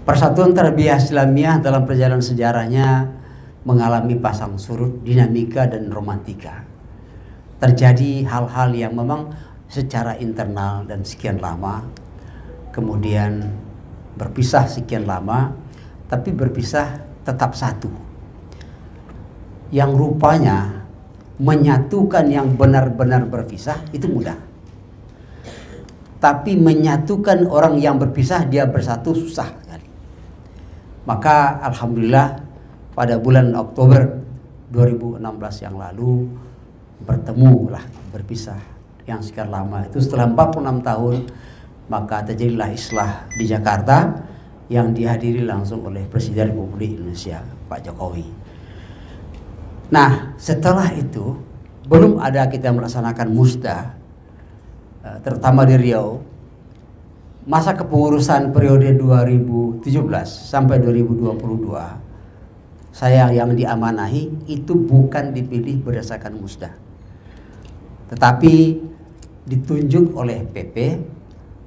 Persatuan Tarbiyah Islamiyah dalam perjalanan sejarahnya mengalami pasang surut, dinamika dan romantika. Terjadi hal-hal yang memang secara internal dan sekian lama, kemudian berpisah sekian lama, tapi berpisah tetap satu. Yang rupanya menyatukan yang benar-benar berpisah itu mudah. Tapi menyatukan orang yang berpisah dia bersatu susah sekali. Maka alhamdulillah pada bulan Oktober 2016 yang lalu bertemulah, berpisah yang sekian lama itu setelah 46 tahun, maka terjadilah islah di Jakarta yang dihadiri langsung oleh Presiden Republik Indonesia Pak Jokowi. Nah, setelah itu belum ada kita melaksanakan musda, terutama di Riau. Masa kepengurusan periode 2017 sampai 2022, saya yang diamanahi itu bukan dipilih berdasarkan musda, tetapi ditunjuk oleh PP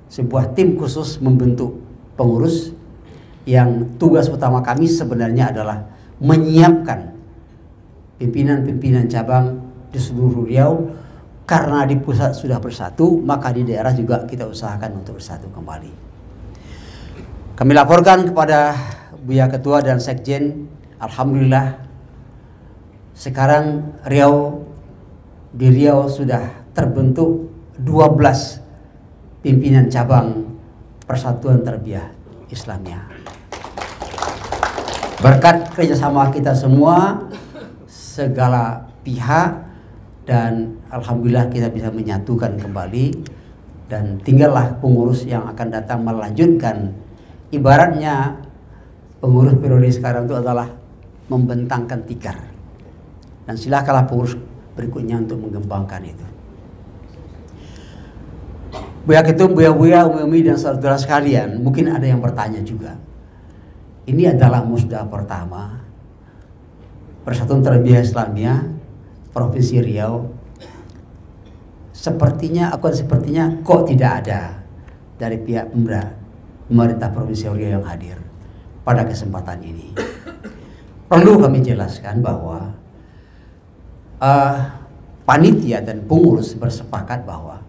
sebuah tim khusus membentuk pengurus yang tugas utama kami sebenarnya adalah menyiapkan pimpinan-pimpinan cabang di seluruh Riau. Karena di pusat sudah bersatu, maka di daerah juga kita usahakan untuk bersatu kembali. Kami laporkan kepada Buya Ketua dan Sekjen, alhamdulillah sekarang di Riau sudah terbentuk 12 pimpinan cabang Persatuan Tarbiyah Islamiyah. Berkat kerjasama kita semua, segala pihak, dan alhamdulillah kita bisa menyatukan kembali, dan tinggallah pengurus yang akan datang melanjutkan. Ibaratnya pengurus periode sekarang itu adalah membentangkan tikar, dan silakanlah pengurus berikutnya untuk mengembangkan itu. Buya Ketum, Buya-buya, Umi-umi dan saudara sekalian, mungkin ada yang bertanya juga. Ini adalah musda pertama Persatuan Tarbiyah Islamiyah Provinsi Riau. Sepertinya kok tidak ada dari pihak pemerintah Provinsi Riau yang hadir pada kesempatan ini. Perlu kami jelaskan bahwa panitia dan pengurus bersepakat bahwa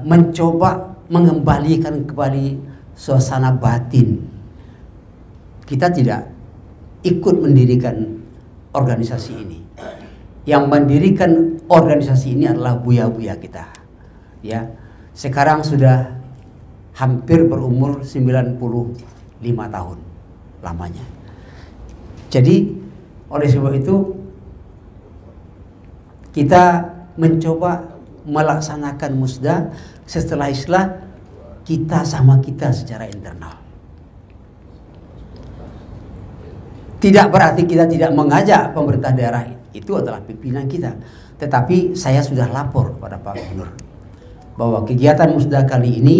mencoba mengembalikan kembali suasana batin. Kita tidak ikut mendirikan organisasi ini. Yang mendirikan organisasi ini adalah buya-buya kita. Ya, sekarang sudah hampir berumur 95 tahun lamanya. Jadi oleh sebab itu kita mencoba melaksanakan musda setelah islah kita sama kita secara internal. Tidak berarti kita tidak mengajak pemerintah daerah, itu adalah pimpinan kita. Tetapi saya sudah lapor kepada Pak Gubernur bahwa kegiatan musda kali ini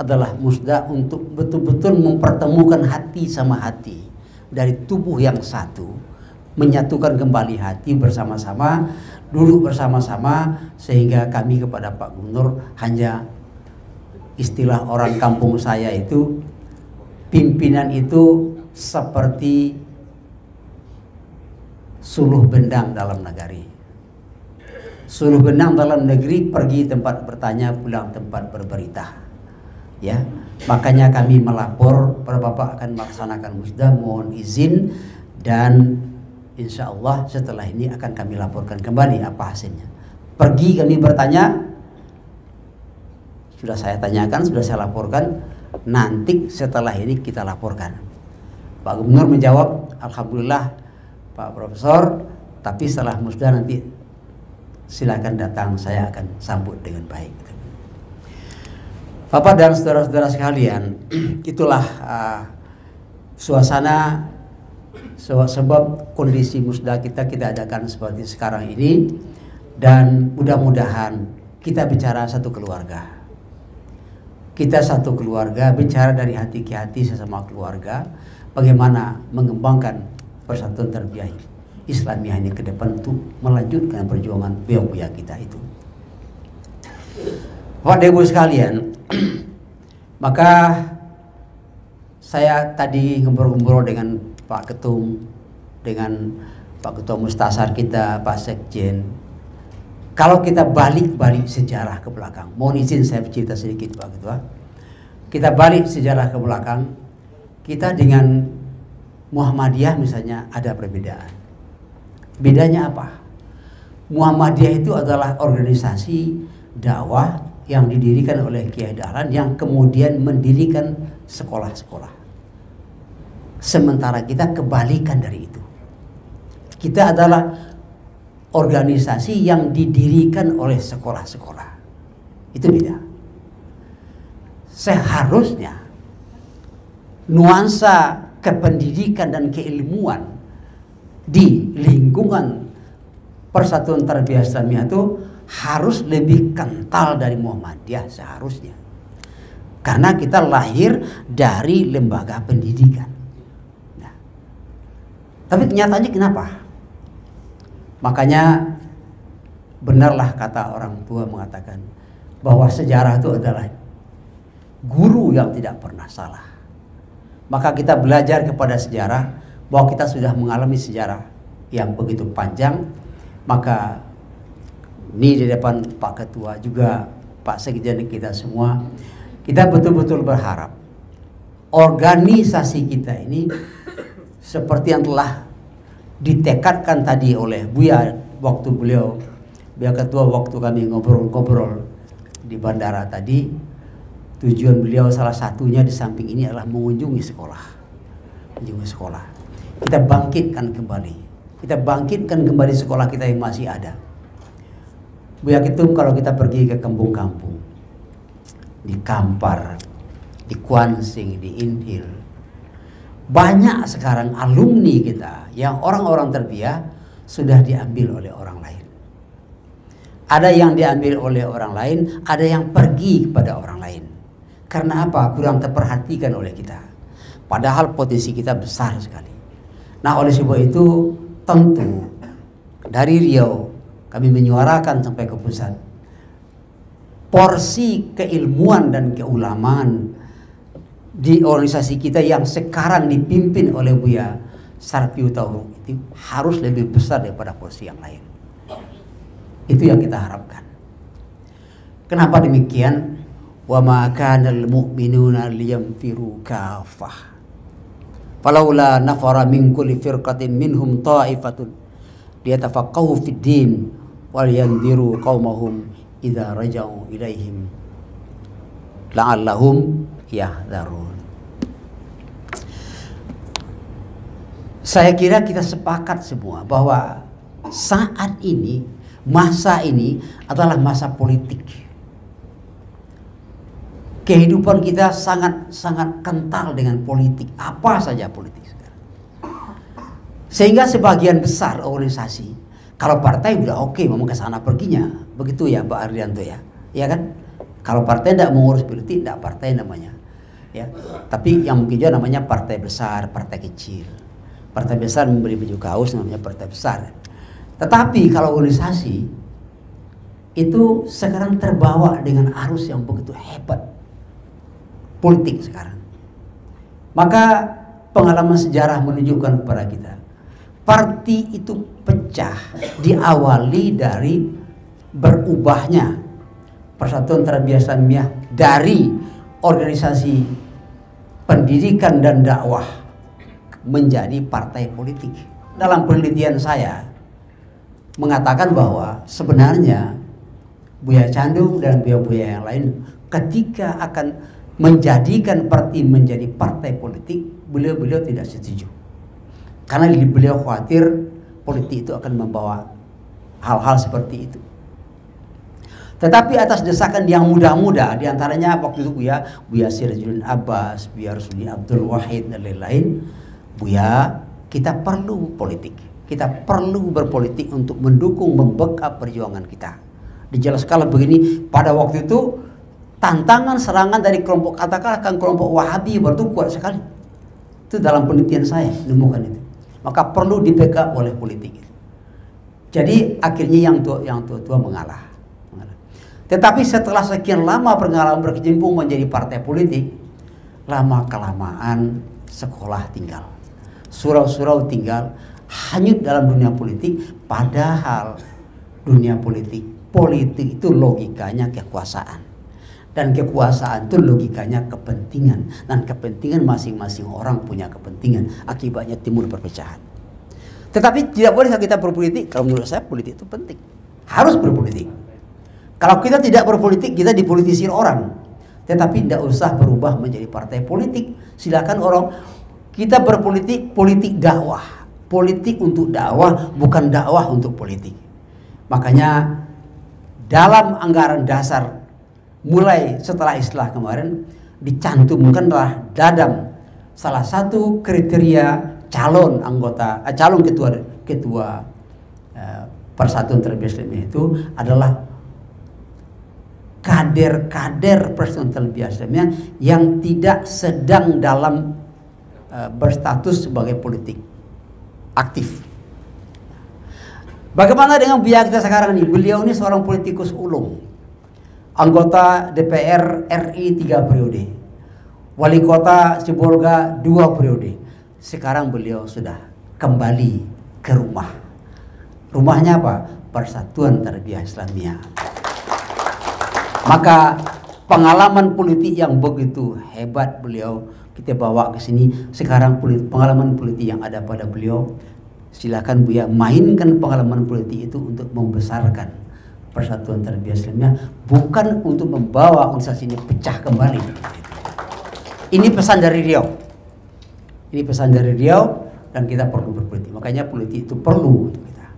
adalah musda untuk betul-betul mempertemukan hati sama hati dari tubuh yang satu, menyatukan kembali hati bersama-sama, duduk bersama-sama, sehingga kami kepada Pak Gubernur hanya istilah orang kampung saya itu, pimpinan itu seperti suluh bendang dalam negeri. Suluh bendang dalam negeri pergi tempat bertanya, pulang tempat berberita. Ya, makanya kami melapor pada Bapak akan melaksanakan musda, mohon izin, dan insya Allah setelah ini akan kami laporkan kembali apa hasilnya. Pergi kami bertanya, sudah saya tanyakan, sudah saya laporkan, nanti setelah ini kita laporkan. Pak Gubernur menjawab, alhamdulillah Pak Profesor, tapi setelah musda nanti silakan datang, saya akan sambut dengan baik. Bapak dan saudara-saudara sekalian, itulah suasana sebab kondisi musda kita adakan seperti sekarang ini, dan mudah-mudahan kita bicara satu keluarga. Kita satu keluarga, bicara dari hati ke hati sesama keluarga, bagaimana mengembangkan Persatuan Tarbiyah Islamiyah ini ke depan untuk melanjutkan perjuangan buya-buya kita itu. Bapak dan Ibu sekalian, maka saya tadi ngobrol-ngobrol dengan Pak Ketum, dengan Pak Ketua Mustasar kita, Pak Sekjen. Kalau kita balik sejarah ke belakang, mohon izin saya cerita sedikit Pak Ketua. Kita balik sejarah ke belakang, kita dengan Muhammadiyah misalnya ada perbedaan. Bedanya apa? Muhammadiyah itu adalah organisasi dakwah yang didirikan oleh Kiai Dahlan yang kemudian mendirikan sekolah-sekolah. Sementara kita kebalikan dari itu. Kita adalah organisasi yang didirikan oleh sekolah-sekolah. Itu beda. Seharusnya nuansa kependidikan dan keilmuan di lingkungan Persatuan Tarbiyah Islamiyah itu harus lebih kental dari Muhammadiyah seharusnya. Karena kita lahir dari lembaga pendidikan. Nah, tapi kenyataannya kenapa? Makanya benarlah kata orang tua mengatakan bahwa sejarah itu adalah guru yang tidak pernah salah. Maka kita belajar kepada sejarah bahwa kita sudah mengalami sejarah yang begitu panjang. Maka ini di depan Pak Ketua juga Pak Sekjen kita semua, kita betul-betul berharap organisasi kita ini seperti yang telah ditekadkan tadi oleh Buya waktu beliau Ketua, waktu kami ngobrol-ngobrol di bandara tadi. Tujuan beliau salah satunya di samping ini adalah mengunjungi sekolah. Kita bangkitkan kembali. Kita bangkitkan kembali sekolah kita yang masih ada. Buya Ketum, kalau kita pergi ke kampung-kampung, di Kampar, di Kuansing, di Inhil, banyak sekarang alumni kita yang orang-orang terbiah sudah diambil oleh orang lain. Ada yang diambil oleh orang lain, ada yang pergi kepada orang lain. Karena apa? Kurang terperhatikan oleh kita. Padahal potensi kita besar sekali. Nah, oleh sebab itu tentu dari Riau kami menyuarakan sampai ke pusat, porsi keilmuan dan keulamaan di organisasi kita yang sekarang dipimpin oleh Buya Sarpiu Taurung itu harus lebih besar daripada porsi yang lain. Itu yang kita harapkan. Kenapa demikian? Wa ma kana al-mu'minuna liyamfiru kafah. Falaula nafara min kulli firqatin minhum ta'ifatun liyatafaqahu fid din wal yanziru qaumahum idza raja'u ilaihim la'allahum yahdharun. Saya kira kita sepakat semua bahwa saat ini, masa ini adalah masa politik. Kehidupan kita sangat kental dengan politik, apa saja politik sekarang. Sehingga sebagian besar organisasi, kalau partai udah oke, mau ke sana perginya, begitu ya Pak Ardianto ya, ya kan? Kalau partai tidak mengurus politik, tidak partai namanya, ya. Tapi yang mungkin juga namanya partai besar, partai kecil. Partai besar memberi baju kaos namanya partai besar. Tetapi kalau organisasi itu sekarang terbawa dengan arus yang begitu hebat. Politik sekarang. Maka pengalaman sejarah menunjukkan kepada kita, parti itu pecah diawali dari berubahnya Persatuan Tarbiyah Islamiyah dari organisasi pendidikan dan dakwah menjadi partai politik. Dalam penelitian saya mengatakan bahwa sebenarnya Buya Candung dan Buya-Buya yang lain ketika akan menjadikan parti menjadi partai politik, beliau tidak setuju. Karena beliau khawatir politik itu akan membawa hal-hal seperti itu. Tetapi atas desakan yang muda-muda, diantaranya waktu itu Buya Sirajuddin Abbas, Buya Rusdi Abdul Wahid dan lain-lain, Buya, kita perlu politik. Kita perlu berpolitik untuk mendukung, membackup perjuangan kita. Dijelaskan begini, pada waktu itu tantangan serangan dari kelompok, katakanlah kelompok Wahabi itu kuat sekali. Itu dalam penelitian saya menemukan itu. Maka perlu di backup oleh politik. Jadi akhirnya yang tua mengalah. Tetapi setelah sekian lama pengalaman berkecimpung menjadi partai politik, lama-kelamaan sekolah tinggal, surau-surau tinggal, hanyut dalam dunia politik. Padahal dunia politik itu logikanya kekuasaan, dan kekuasaan itu logikanya kepentingan, dan kepentingan masing-masing orang punya kepentingan, akibatnya timbul perpecahan. Tetapi tidak boleh kita berpolitik. Kalau menurut saya politik itu penting, harus berpolitik. Kalau kita tidak berpolitik, kita dipolitisir orang. Tetapi tidak usah berubah menjadi partai politik. Silakan orang kita berpolitik, politik dakwah, politik untuk dakwah, bukan dakwah untuk politik. Makanya dalam anggaran dasar mulai setelah Islah kemarin dicantumkanlah dadam salah satu kriteria calon ketua Persatuan Terbiasa Islamiyah itu adalah kader-kader Persatuan Terbiasa Islamiyah yang tidak sedang dalam berstatus sebagai politik aktif. Bagaimana dengan Buya kita sekarang ini? Beliau ini seorang politikus ulung, anggota DPR RI 3 periode, wali kota Sibolga 2 periode. Sekarang beliau sudah kembali ke rumah. Rumahnya apa? Persatuan Terbiasa Islamiyah. Maka pengalaman politik yang begitu hebat beliau kita bawa ke sini. Sekarang pengalaman politik yang ada pada beliau, silakan Buya mainkan pengalaman politik itu untuk membesarkan Persatuan Terbiasa Islamiyah, bukan untuk membawa organisasi ini pecah kembali. Ini pesan dari Riau. Ini pesan dari Riau, dan kita perlu berpolitik. Makanya politik itu perlu untuk kita.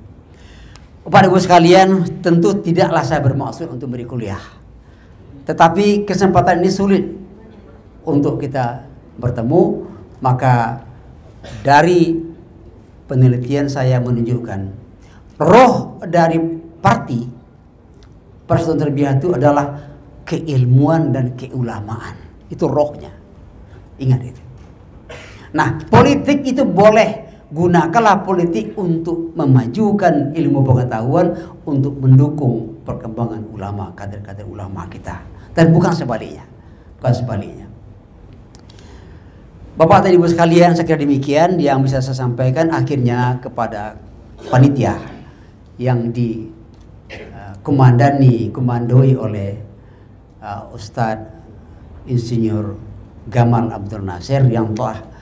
Bapak Ibu sekalian, tentu tidaklah saya bermaksud untuk beri kuliah. Tetapi kesempatan ini sulit untuk kita bertemu. Maka dari penelitian saya menunjukkan roh dari parti Persatuan Terbiasa itu adalah keilmuan dan keulamaan. Itu rohnya. Ingat itu. Nah, politik itu boleh, gunakanlah politik untuk memajukan ilmu pengetahuan, untuk mendukung perkembangan ulama, kader-kader ulama kita. Dan bukan sebaliknya. Bukan sebaliknya. Bapak dan Ibu sekalian, saya kira demikian yang bisa saya sampaikan. Akhirnya kepada panitia yang komandoi oleh Ustadz Insinyur Gamal Abdul Nasir yang telah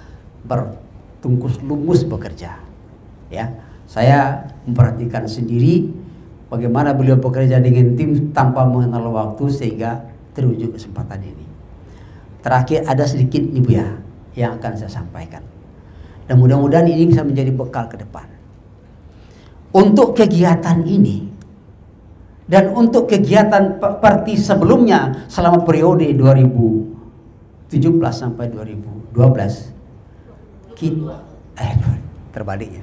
bertungkus lumus bekerja. Ya, saya memperhatikan sendiri bagaimana beliau bekerja dengan tim tanpa mengenal waktu sehingga terwujud kesempatan ini. Terakhir ada sedikit nih Buya yang akan saya sampaikan, dan mudah-mudahan ini bisa menjadi bekal ke depan untuk kegiatan ini dan untuk kegiatan parti sebelumnya selama periode 2017 sampai 2012. Terbaliknya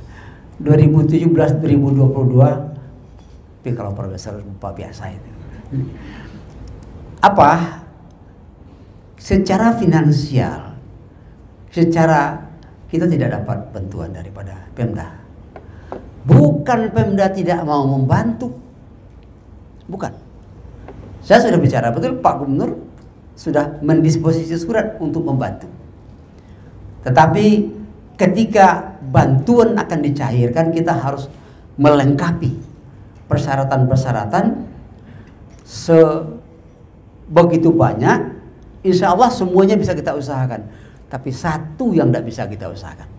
2017-2022, tapi kalau profesor lupa biasa itu. Apa? Secara finansial, secara kita tidak dapat bantuan daripada Pemda. Bukan Pemda tidak mau membantu, bukan. Saya sudah bicara betul, Pak Gubernur sudah mendisposisi surat untuk membantu. Tetapi ketika bantuan akan dicairkan, kita harus melengkapi persyaratan-persyaratan sebegitu banyak. Insya Allah semuanya bisa kita usahakan. Tapi satu yang tidak bisa kita usahakan,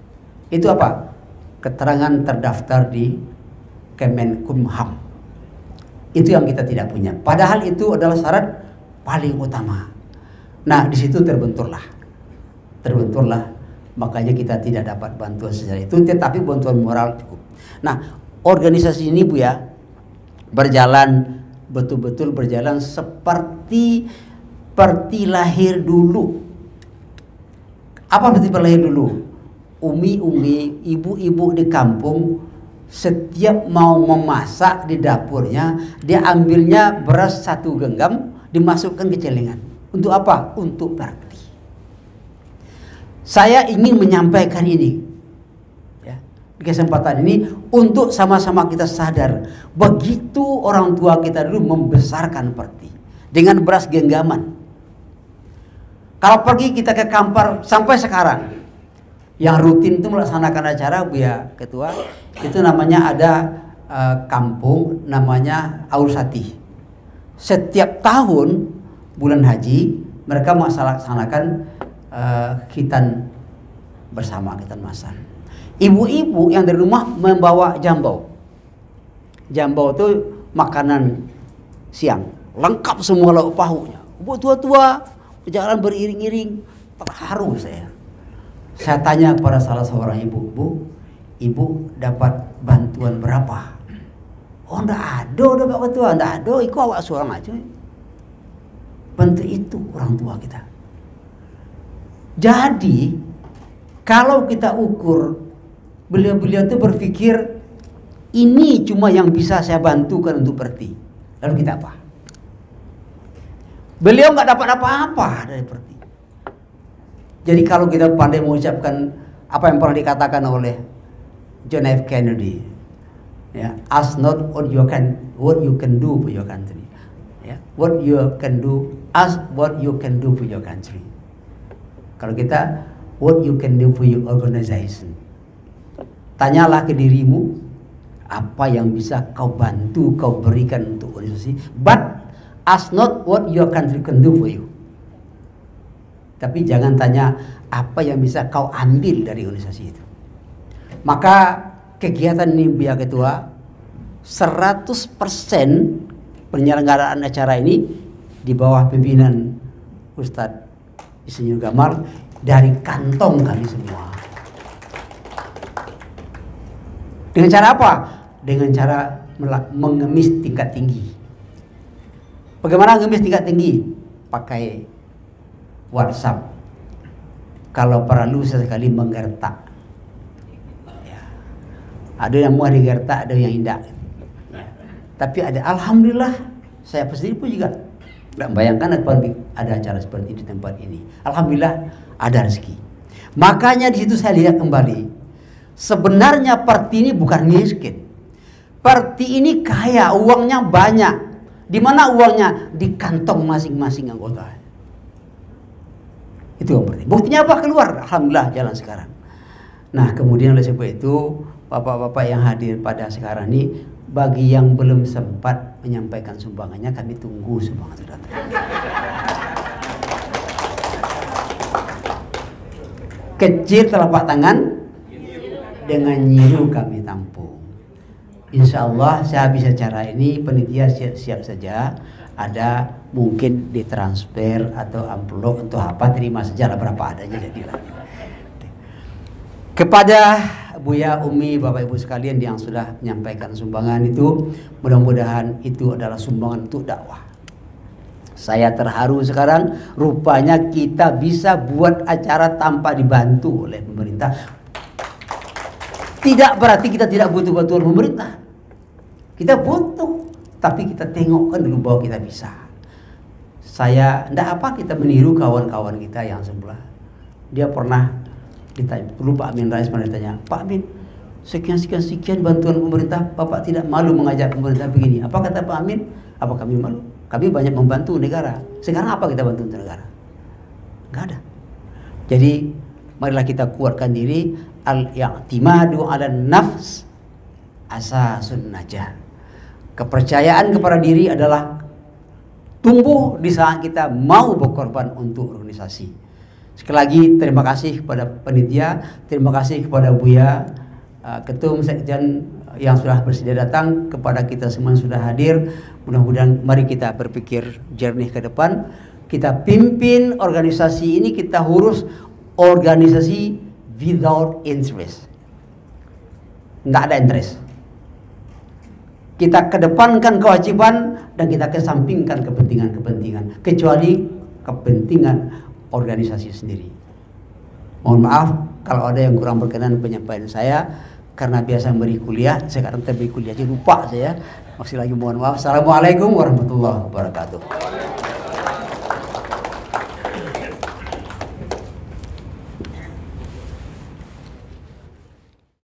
itu apa? Keterangan terdaftar di Kemenkumham. Itu yang kita tidak punya. Padahal itu adalah syarat paling utama. Nah, di situ terbenturlah. Makanya kita tidak dapat bantuan secara itu, tetapi bantuan moral cukup. Nah, organisasi ini Buya berjalan, betul-betul berjalan seperti lahir dulu. Apa berarti lahir dulu? Umi-umi, ibu-ibu di kampung setiap mau memasak di dapurnya, dia ambilnya beras 1 genggam, dimasukkan ke celengan. Untuk apa? Untuk bakti. Saya ingin menyampaikan ini, ya, di kesempatan ini untuk sama-sama kita sadar begitu orang tua kita dulu membesarkan parti dengan beras genggaman. Kalau pergi kita ke Kampar sampai sekarang, yang rutin itu melaksanakan acara Buya Ketua, itu namanya ada kampung namanya Aursati. Setiap tahun bulan haji mereka melaksanakan khitan bersama, khitan masal. Ibu-ibu yang dari rumah membawa jambau. Jambau itu makanan siang, lengkap semua lauk pauknya. Ibu tua-tua berjalan beriring-iring, terharu saya. Saya tanya kepada salah seorang ibu, ibu dapat bantuan berapa? Oh, ndak ada dapat bantuan, ndak ada, ikut awak seorang aja. Bantu itu orang tua kita. Jadi kalau kita ukur, beliau-beliau itu berpikir ini cuma yang bisa saya bantukan untuk Perti. Lalu kita apa? Beliau nggak dapat apa-apa dari Perti. Jadi kalau kita pandai mengucapkan apa yang pernah dikatakan oleh John F. Kennedy, ya, ask not what you can do for your country, ya, what you can do, ask what you can do for your country. Kalau kita what you can do for your organization, tanyalah ke dirimu apa yang bisa kau bantu, kau berikan untuk organisasi, but ask not what your country can do for you. Tapi jangan tanya apa yang bisa kau ambil dari organisasi itu. Maka kegiatan ini Buya Ketua 100% penyelenggaraan acara ini di bawah pimpinan Ustadz Insinyur Gamal dari kantong kami semua. Dengan cara apa? Dengan cara mengemis tingkat tinggi. Bagaimana mengemis tingkat tinggi? Pakai WhatsApp. Kalau perlu sesekali menggertak. Ya. Ada yang mau digertak, ada yang tidak. Ya. Tapi ada, alhamdulillah, saya sendiri pun juga tidak membayangkan ada acara seperti di tempat ini. Alhamdulillah ada rezeki. Makanya di situ saya lihat kembali, sebenarnya Perti ini bukan miskin. Perti ini kaya, uangnya banyak. Di mana uangnya? Di kantong masing-masing anggota. Itu yang penting. Buktinya apa? Keluar. Alhamdulillah jalan sekarang. Nah, kemudian oleh sebab itu, bapak-bapak yang hadir pada sekarang ini, bagi yang belum sempat menyampaikan sumbangannya, kami tunggu sumbangan itu datang. Kecil telapak tangan, dengan nyiru kami tampung. Insya Allah saya habis acara ini, panitia siap-siap saja. Ada mungkin ditransfer atau amplop untuk apa, terima saja lah berapa adanya jadilah. Kepada Buya, Umi, Bapak Ibu sekalian yang sudah menyampaikan sumbangan itu, mudah-mudahan itu adalah sumbangan untuk dakwah. Saya terharu sekarang, rupanya kita bisa buat acara tanpa dibantu oleh pemerintah. Tidak berarti kita tidak butuh bantuan pemerintah. Kita butuh, tapi kita tengokkan dulu bahwa kita bisa. Saya, tidak apa kita meniru kawan-kawan kita yang sebelah. Dia pernah ditanya, dulu Pak Amin Rais pernah ditanya, Pak Amin, sekian bantuan pemerintah, Bapak tidak malu mengajak pemerintah begini? Apa kata Pak Amin? Apa kami malu? Kami banyak membantu negara. Sekarang apa kita bantu untuk negara? Enggak ada. Jadi marilah kita kuatkan diri. Al-i'timadu 'alan nafs asasun najah. Kepercayaan kepada diri adalah tumbuh di saat kita mau berkorban untuk organisasi. Sekali lagi terima kasih kepada panitia, terima kasih kepada Buya, Ketum Sekjen yang sudah bersedia datang, kepada kita semua yang sudah hadir. Mudah-mudahan mari kita berpikir jernih ke depan. Kita pimpin organisasi ini, kita urus organisasi without interest. Nggak ada interest. Kita kedepankan kewajiban dan kita kesampingkan kepentingan-kepentingan, kecuali kepentingan organisasi sendiri. Mohon maaf kalau ada yang kurang berkenan penyampaian saya, karena biasa beri kuliah, sekarang beri kuliah aja lupa saya. Masih lagi mohon maaf. Assalamualaikum warahmatullahi wabarakatuh.